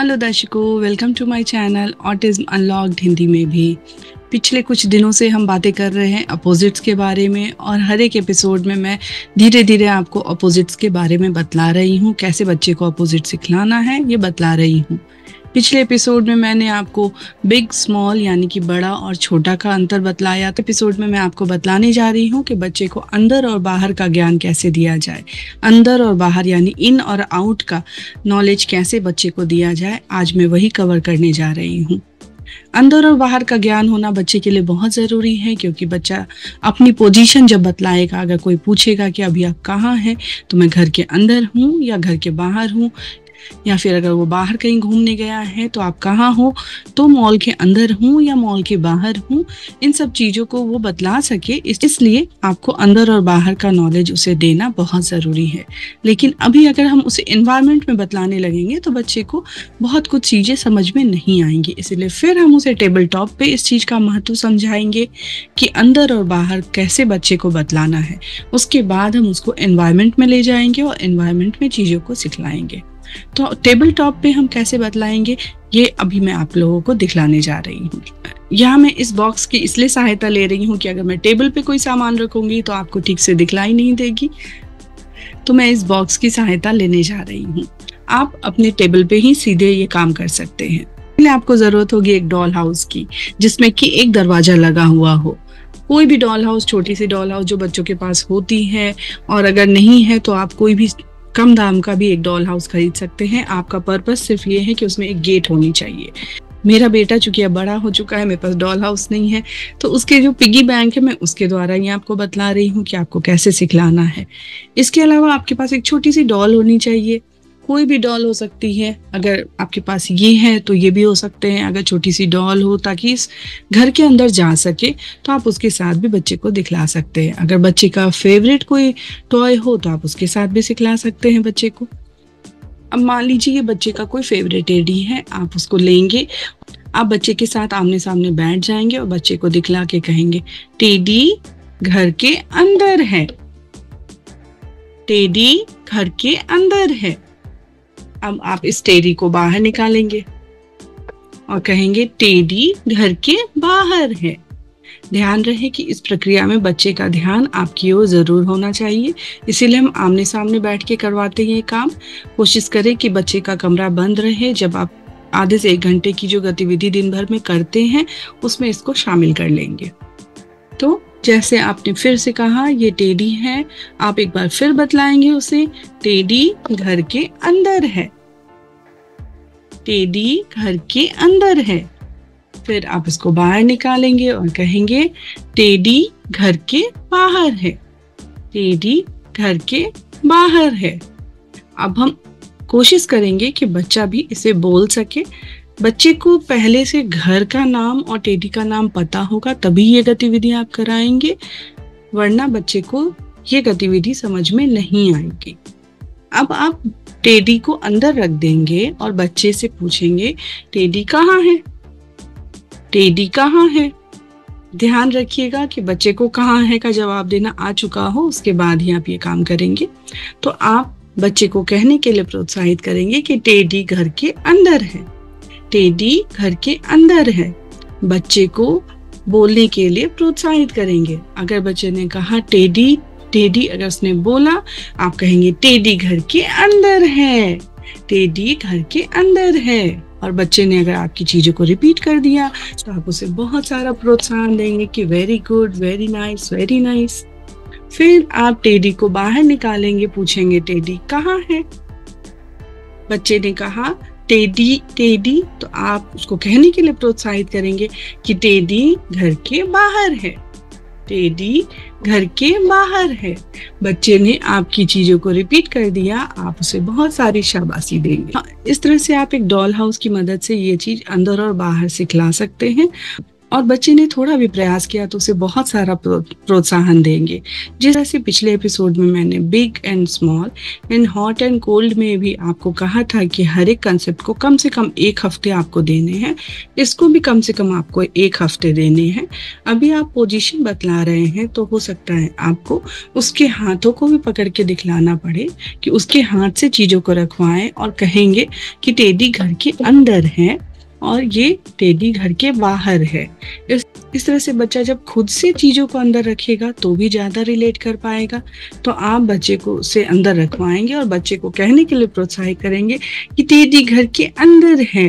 Hello दर्शकों, welcome to my channel autism unlocked Hindi में भी। पिछले कुछ दिनों से हम बातें कर रहे हैं अपोजिट्स के बारे में और हर एक एपिसोड में मैं धीरे धीरे आपको अपोजिट्स के बारे में बतला रही हूँ। कैसे बच्चे को अपोजिट सिखलाना है ये बतला रही हूँ। पिछले एपिसोड में मैंने आपको बिग स्मॉल यानी कि बड़ा और छोटा का अंतर बतलाया। तो एपिसोड में मैं आपको बतलाने जा रही हूँ कि बच्चे को अंदर और बाहर का ज्ञान कैसे दिया जाए, अंदर और बाहर यानी इन और आउट का नॉलेज कैसे बच्चे को दिया जाए। आज मैं वही कवर करने जा रही हूँ। अंदर और बाहर का ज्ञान होना बच्चे के लिए बहुत ज़रूरी है, क्योंकि बच्चा अपनी पोजीशन जब बतलाएगा, अगर कोई पूछेगा कि अभी आप कहाँ हैं, तो मैं घर के अंदर हूँ या घर के बाहर हूँ, या फिर अगर वो बाहर कहीं घूमने गया है तो आप कहाँ हो, तो मॉल के अंदर हूँ या मॉल के बाहर हूँ। इन सब चीज़ों को वो बतला सके, इसलिए आपको अंदर और बाहर का नॉलेज उसे देना बहुत ज़रूरी है। लेकिन अभी अगर हम उसे एनवायरनमेंट में बतलाने लगेंगे तो बच्चे को बहुत कुछ चीज़ें समझ में नहीं आएंगी। इसलिए फिर हम उसे टेबल टॉप पे इस चीज़ का महत्व समझाएंगे कि अंदर और बाहर कैसे बच्चे को बतलाना है। उसके बाद हम उसको एनवायरनमेंट में ले जाएंगे और एनवायरनमेंट में चीज़ों को सिखलाएंगे। तो टेबल टॉप पे हम कैसे बतलाएंगे ये अभी मैं आप लोगों को दिखलाने जा रही हूँ। यहाँ मैं इस बॉक्स की इसलिए सहायता ले रही हूँ कि अगर मैं टेबल पे कोई सामान रखूंगी तो आपको ठीक से दिखलाई नहीं देगी, तो मैं इस बॉक्स की सहायता लेने जा रही हूँ। आप अपने टेबल पे ही सीधे ये काम कर सकते हैं। पहले आपको जरूरत होगी एक डॉल हाउस की, जिसमें कि एक दरवाजा लगा हुआ हो। कोई भी डॉल हाउस, छोटी सी डॉल हाउस जो बच्चों के पास होती है, और अगर नहीं है तो आप कोई भी कम दाम का भी एक डॉल हाउस खरीद सकते हैं। आपका पर्पस सिर्फ ये है कि उसमें एक गेट होनी चाहिए। मेरा बेटा चूंकि अब बड़ा हो चुका है, मेरे पास डॉल हाउस नहीं है, तो उसके जो पिगी बैंक है मैं उसके द्वारा ही आपको बतला रही हूँ कि आपको कैसे सिखलाना है। इसके अलावा आपके पास एक छोटी सी डॉल होनी चाहिए। कोई भी डॉल हो सकती है, अगर आपके पास ये है तो ये भी हो सकते हैं। अगर छोटी सी डॉल हो ताकि इस घर के अंदर जा सके तो आप उसके साथ भी बच्चे को दिखला सकते हैं। अगर बच्चे का फेवरेट कोई टॉय हो तो आप उसके साथ भी सिखला सकते हैं बच्चे को। अब मान लीजिए ये बच्चे का कोई फेवरेट टेडी है, आप उसको लेंगे, आप बच्चे के साथ आमने सामने बैठ जाएंगे और बच्चे को दिखला के कहेंगे टेडी घर के अंदर है, टेडी घर के अंदर है। अब आप इस टेडी को बाहर निकालेंगे और कहेंगे टेडी घर के बाहर है। ध्यान रहे कि इस प्रक्रिया में बच्चे का ध्यान आपकी ओर जरूर होना चाहिए, इसीलिए हम आमने सामने बैठ के करवाते हैं ये काम। कोशिश करें कि बच्चे का कमरा बंद रहे। जब आप आधे से 1 घंटे की जो गतिविधि दिन भर में करते हैं उसमें इसको शामिल कर लेंगे। तो जैसे आपने फिर से कहा ये टेडी है, आप एक बार फिर बतलाएंगे उसे टेडी घर के अंदर है, टेडी घर के अंदर है। फिर आप इसको बाहर निकालेंगे और कहेंगे टेडी घर के बाहर है, टेडी घर के बाहर है। अब हम कोशिश करेंगे कि बच्चा भी इसे बोल सके। बच्चे को पहले से घर का नाम और टेडी का नाम पता होगा तभी ये गतिविधि आप कराएंगे, वरना बच्चे को ये गतिविधि समझ में नहीं आएगी। अब आप टेडी को अंदर रख देंगे और बच्चे से पूछेंगे टेडी कहाँ है, टेडी कहाँ है। ध्यान रखिएगा कि बच्चे को कहाँ है का जवाब देना आ चुका हो, उसके बाद ही आप ये काम करेंगे। तो आप बच्चे को कहने के लिए प्रोत्साहित करेंगे कि टेडी घर के अंदर है, टेडी घर के अंदर है। बच्चे को बोलने के लिए प्रोत्साहित करेंगे। अगर बच्चे ने कहा टेडी, टेडी अगर उसने बोला, आप कहेंगे टेडी घर के अंदर है, टेडी घर के अंदर है। और बच्चे ने अगर आपकी चीजों को रिपीट कर दिया तो आप उसे बहुत सारा प्रोत्साहन देंगे कि very good, very nice, very nice. फिर आप टेडी को बाहर निकालेंगे, पूछेंगे टेडी कहाँ है। बच्चे ने कहा टेडी, टेडी, तो आप उसको कहने के लिए प्रोत्साहित करेंगे कि टेडी घर के बाहर है, टेडी घर के बाहर है। बच्चे ने आपकी चीजों को रिपीट कर दिया, आप उसे बहुत सारी शाबाशी देंगे। इस तरह से आप एक डॉल हाउस की मदद से ये चीज अंदर और बाहर सिखला सकते हैं। और बच्चे ने थोड़ा भी प्रयास किया तो उसे बहुत सारा प्रोत्साहन देंगे। जैसे पिछले एपिसोड में मैंने big and small and hot and cold में भी आपको कहा था कि हर एक कंसेप्ट को कम से कम 1 हफ्ते आपको देने हैं, इसको भी कम से कम आपको 1 हफ्ते देने हैं। अभी आप पोजीशन बतला रहे हैं तो हो सकता है आपको उसके हाथों को भी पकड़ के दिखलाना पड़े कि उसके हाथ से चीजों को रखवाएं और कहेंगे कि टेडी घर के अंदर है और ये टेडी घर के बाहर है। इस तरह से बच्चा जब खुद से चीजों को अंदर रखेगा तो भी ज्यादा रिलेट कर पाएगा। तो आप बच्चे को उसे अंदर रखवाएंगे और बच्चे को कहने के लिए प्रोत्साहित करेंगे कि टेडी घर के अंदर है,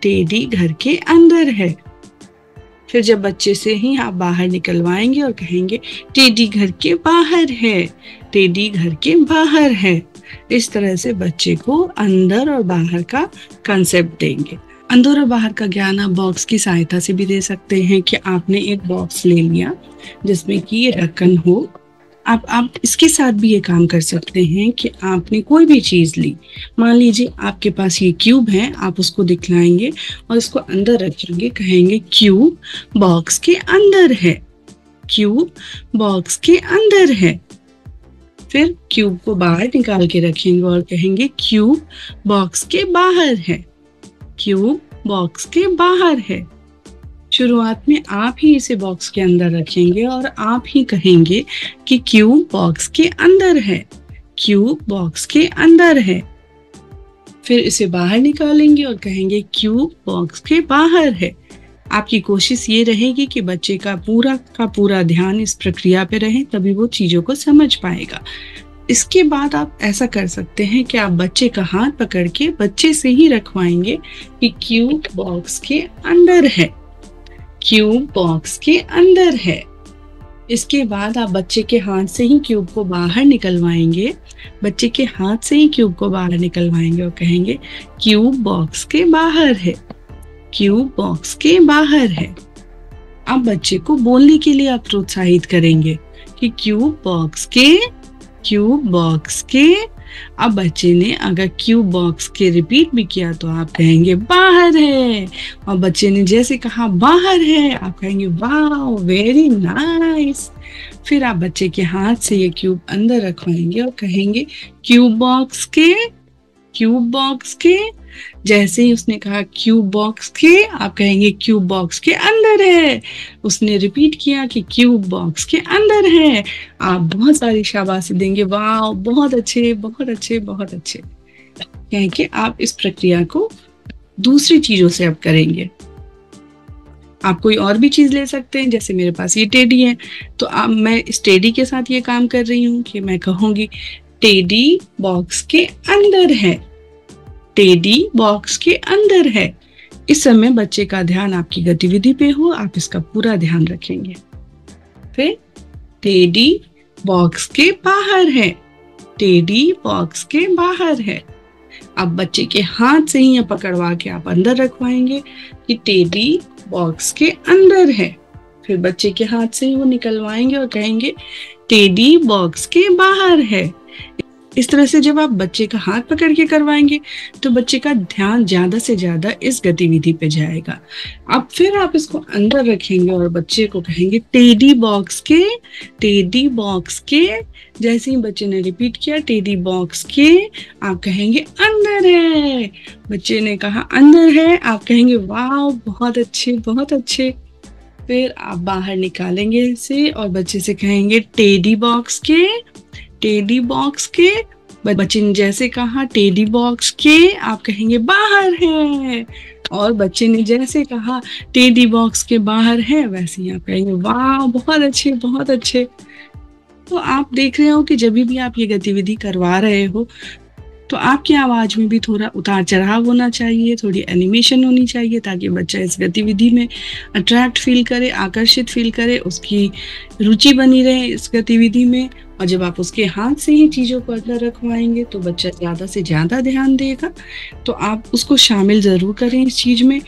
टेडी घर के अंदर है। फिर जब बच्चे से ही आप बाहर निकलवाएंगे और कहेंगे टेडी घर के बाहर है, टेडी घर के बाहर है। इस तरह से बच्चे को अंदर और बाहर का कंसेप्ट देंगे। अंदर और बाहर का ज्ञान आप बॉक्स की सहायता से भी दे सकते हैं कि आपने एक बॉक्स ले लिया जिसमें कि ये ढक्कन हो। आप इसके साथ भी ये काम कर सकते हैं कि आपने कोई भी चीज ली, मान लीजिए आपके पास ये क्यूब है, आप उसको दिखलाएंगे और इसको अंदर रखेंगे, कहेंगे क्यूब बॉक्स के अंदर है, क्यूब बॉक्स के अंदर है। फिर क्यूब को बाहर निकाल के रखेंगे और कहेंगे क्यूब बॉक्स के बाहर है, क्यूब बॉक्स के बाहर है। शुरुआत में आप ही इसे बॉक्स के अंदर रखेंगे और आप ही कहेंगे कि क्यूब बॉक्स के अंदर है, क्यूब बॉक्स के अंदर है। फिर इसे बाहर निकालेंगे और कहेंगे क्यूब बॉक्स के बाहर है। आपकी कोशिश ये रहेगी कि बच्चे का पूरा ध्यान इस प्रक्रिया पे रहे, तभी वो चीजों को समझ पाएगा। इसके बाद आप ऐसा कर सकते हैं कि आप बच्चे का हाथ पकड़ के बच्चे से ही रखवाएंगे कि क्यूब बॉक्स के अंदर है, क्यूब बॉक्स के अंदर है। इसके बाद आप बच्चे के हाथ से ही क्यूब को बाहर निकलवाएंगे, बच्चे के हाथ से ही क्यूब को बाहर निकलवाएंगे और कहेंगे क्यूब बॉक्स के बाहर है, क्यूब बॉक्स के बाहर है। अब बच्चे को बोलने के लिए आप प्रोत्साहित करेंगे कि क्यूब बॉक्स के, क्यूब बॉक्स के। अब बच्चे ने अगर क्यूब बॉक्स के रिपीट भी किया तो आप कहेंगे बाहर है, और बच्चे ने जैसे कहा बाहर है आप कहेंगे वाह वेरी नाइस। फिर आप बच्चे के हाथ से ये क्यूब अंदर रखवाएंगे और कहेंगे क्यूब बॉक्स के, क्यूब बॉक्स के। जैसे ही उसने कहा क्यूब बॉक्स के, आप कहेंगे क्यूब बॉक्स के अंदर है। उसने रिपीट किया कि क्यूब बॉक्स के अंदर है। आप बहुत सारी शाबाशी देंगे, वाह बहुत अच्छे बहुत अच्छे बहुत अच्छे, कहें कि आप इस प्रक्रिया को दूसरी चीजों से अब करेंगे। आप कोई और भी चीज ले सकते हैं, जैसे मेरे पास ये टेडी है तो अब मैं इस टेडी के साथ ये काम कर रही हूँ कि मैं कहूंगी टेडी बॉक्स के अंदर है, टेडी बॉक्स के अंदर है। इस समय बच्चे का ध्यान आपकी गतिविधि पे हो, आप इसका पूरा ध्यान रखेंगे। फिर टेडी बॉक्स के बाहर है, टेडी बॉक्स के बाहर है। अब बच्चे के हाथ से ही पकड़वा के आप अंदर रखवाएंगे कि टेडी बॉक्स के अंदर है। फिर बच्चे के हाथ से ही वो निकलवाएंगे और कहेंगे टेडी बॉक्स के बाहर है। इस तरह से जब आप बच्चे का हाथ पकड़ के करवाएंगे तो बच्चे का ध्यान ज्यादा से ज्यादा इस गतिविधि पे जाएगा। अब फिर आप इसको अंदर रखेंगे और बच्चे को कहेंगे टेडी बॉक्स के, टेडी बॉक्स के। जैसे ही बच्चे ने रिपीट किया टेडी बॉक्स के, आप कहेंगे अंदर है। बच्चे ने कहा अंदर है, आप कहेंगे वाह बहुत अच्छे बहुत अच्छे। फिर आप बाहर निकालेंगे इसे और बच्चे से कहेंगे टेडी बॉक्स के, टेडी बॉक्स के। बच्चे ने जैसे कहा टेडी बॉक्स के, आप कहेंगे बाहर है। और बच्चे ने जैसे कहा टेडी बॉक्स के बाहर है, वैसे ही आप कहेंगे वाह बहुत अच्छे बहुत अच्छे। तो आप देख रहे हो कि जब भी आप ये गतिविधि करवा रहे हो तो आपकी आवाज में भी थोड़ा उतार चढ़ाव होना चाहिए, थोड़ी एनिमेशन होनी चाहिए, ताकि बच्चा इस गतिविधि में अट्रैक्ट फील करे, आकर्षित फील करे, उसकी रुचि बनी रहे इस गतिविधि में। और जब आप उसके हाथ से ही चीजों को अंदर रखवाएंगे तो बच्चा ज्यादा से ज्यादा ध्यान देगा। तो आप उसको शामिल जरूर करें इस चीज में।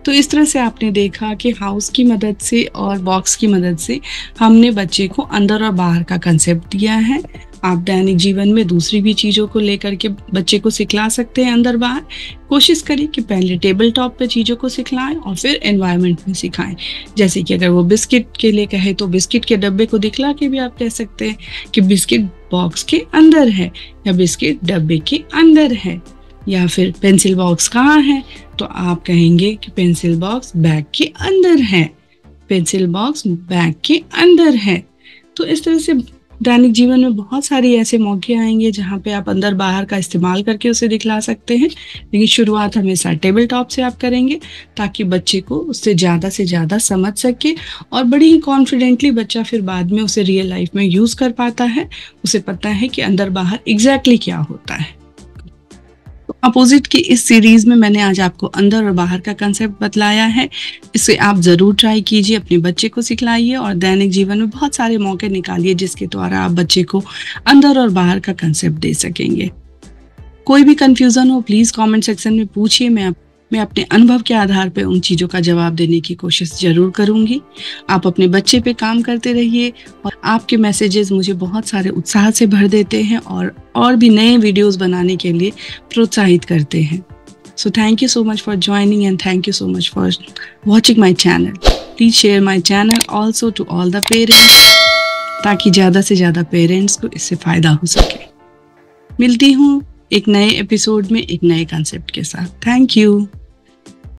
तो इस तरह से आपने देखा कि हाउस की मदद से और बॉक्स की मदद से हमने बच्चे को अंदर और बाहर का कंसेप्ट दिया है। आप दैनिक जीवन में दूसरी भी चीज़ों को लेकर के बच्चे को सिखला सकते हैं अंदर बाहर। कोशिश करिए कि पहले टेबल टॉप पे चीज़ों को सिखलाएं और फिर एनवायरनमेंट में सिखाएं। जैसे कि अगर वो बिस्किट के लिए कहे तो बिस्किट के डब्बे को दिखला के भी आप कह सकते हैं कि बिस्किट बॉक्स के अंदर है या बिस्किट डब्बे के अंदर है। या फिर पेंसिल बॉक्स कहाँ है, तो आप कहेंगे कि पेंसिल बॉक्स बैग के अंदर है, पेंसिल बॉक्स बैग के अंदर है। तो इस तरह से दैनिक जीवन में बहुत सारे ऐसे मौके आएंगे जहाँ पे आप अंदर बाहर का इस्तेमाल करके उसे दिखला सकते हैं, लेकिन शुरुआत हमेशा टेबल टॉप से आप करेंगे ताकि बच्चे को उससे ज़्यादा से ज़्यादा समझ सके और बड़ी ही कॉन्फिडेंटली बच्चा फिर बाद में उसे रियल लाइफ में यूज़ कर पाता है। उसे पता है कि अंदर बाहर एग्जैक्टली क्या होता है। अपोजिट की इस सीरीज में मैंने आज आपको अंदर और बाहर का कंसेप्ट बतलाया है। इसे आप ज़रूर ट्राई कीजिए, अपने बच्चे को सिखलाइए और दैनिक जीवन में बहुत सारे मौके निकालिए जिसके द्वारा आप बच्चे को अंदर और बाहर का कंसेप्ट दे सकेंगे। कोई भी कंफ्यूजन हो प्लीज़ कमेंट सेक्शन में पूछिए, मैं अपने अनुभव के आधार पर उन चीज़ों का जवाब देने की कोशिश ज़रूर करूँगी। आप अपने बच्चे पे काम करते रहिए और आपके मैसेजेस मुझे बहुत सारे उत्साह से भर देते हैं और भी नए वीडियोस बनाने के लिए प्रोत्साहित करते हैं। So thank you so much for joining and thank you so much for watching my channel. Please share my channel also to all the parents ताकि ज़्यादा से ज़्यादा पेरेंट्स को इससे फ़ायदा हो सके। मिलती हूँ एक नए एपिसोड में एक नए कंसेप्ट के साथ। Thank you.